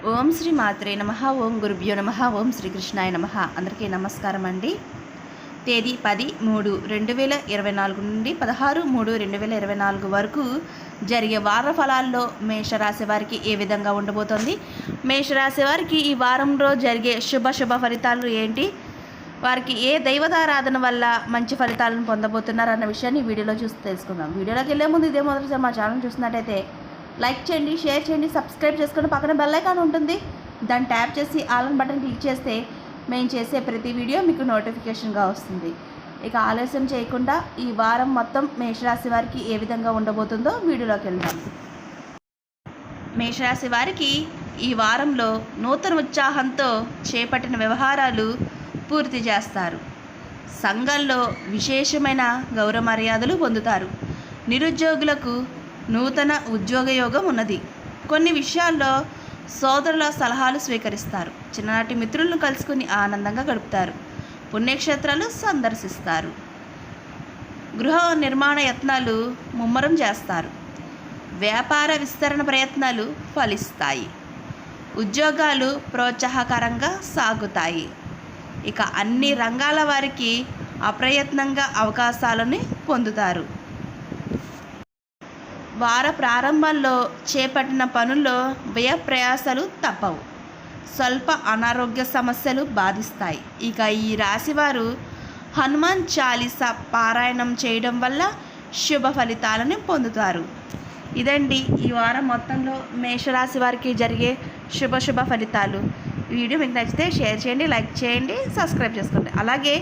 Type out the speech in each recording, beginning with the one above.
ఓం శ్రీ మాత్రే నమః. ఓం గురుభ్యో నమః. ఓం శ్రీకృష్ణాయ నమః. అందరికీ నమస్కారం అండి. తేదీ 10/3/2024 నుండి 16/3/2024 వరకు జరిగే వార ఫలాల్లో మేషరాశి వారికి ఏ విధంగా ఉండబోతోంది, మేషరాశి వారికి ఈ వారంలో జరిగే శుభ ఫలితాలు ఏంటి, వారికి ఏ దైవతారాధన వల్ల మంచి ఫలితాలను పొందబోతున్నారు అన్న విషయాన్ని వీడియోలో చూసి తెలుసుకుందాం. వీడియోలోకి వెళ్ళే ముందు ఇదే మొదటిసారి మా ఛానల్ చూసినట్టయితే లైక్ చేయండి, షేర్ చేయండి, సబ్స్క్రైబ్ చేసుకుని పక్కన బెల్ ఐకాన్ ఉంటుంది, దాన్ని ట్యాప్ చేసి ఆల్ అని బటన్ క్లిక్ చేస్తే మేము చేసే ప్రతి వీడియో మీకు నోటిఫికేషన్గా వస్తుంది. ఇక ఆలస్యం చేయకుండా ఈ వారం మొత్తం మేషరాశి వారికి ఏ విధంగా ఉండబోతుందో వీడియోలోకి వెళ్దాం. మేషరాశి వారికి ఈ వారంలో నూతన ఉత్సాహంతో చేపట్టిన వ్యవహారాలు పూర్తి చేస్తారు. సంఘంలో విశేషమైన గౌరవ మర్యాదలు పొందుతారు. నిరుద్యోగులకు నూతన ఉద్యోగ యోగం ఉన్నది. కొన్ని విషయాల్లో సోదరుల సలహాలు స్వీకరిస్తారు. చిన్ననాటి మిత్రులను కలుసుకుని ఆనందంగా గడుపుతారు. పుణ్యక్షేత్రాలు సందర్శిస్తారు. గృహ నిర్మాణ యత్నాలు ముమ్మరం చేస్తారు. వ్యాపార విస్తరణ ప్రయత్నాలు ఫలిస్తాయి. ఉద్యోగాలు ప్రోత్సాహకరంగా సాగుతాయి. ఇక అన్ని రంగాల వారికి అప్రయత్నంగా అవకాశాలను పొందుతారు. వార ప్రారంభంలో చేపట్టిన పనుల్లో వ్యయ ప్రయాసాలు తప్పవు. స్వల్ప అనారోగ్య సమస్యలు బాధిస్తాయి. ఇక ఈ రాశివారు హనుమాన్ చాలీసా పారాయణం చేయడం వల్ల శుభ ఫలితాలను పొందుతారు. ఇదండి ఈ వారం మొత్తంలో మేషరాశి వారికి జరిగే శుభ ఫలితాలు. ఈ వీడియో మీకు నచ్చితే షేర్ చేయండి, లైక్ చేయండి, సబ్స్క్రైబ్ చేసుకోండి. అలాగే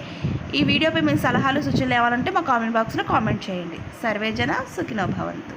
ఈ వీడియోపై మీ సలహాలు సూచనలు ఇవ్వాలంటే మా కామెంట్ బాక్స్లో కామెంట్ చేయండి. సర్వే జన సుఖినో భవంతు.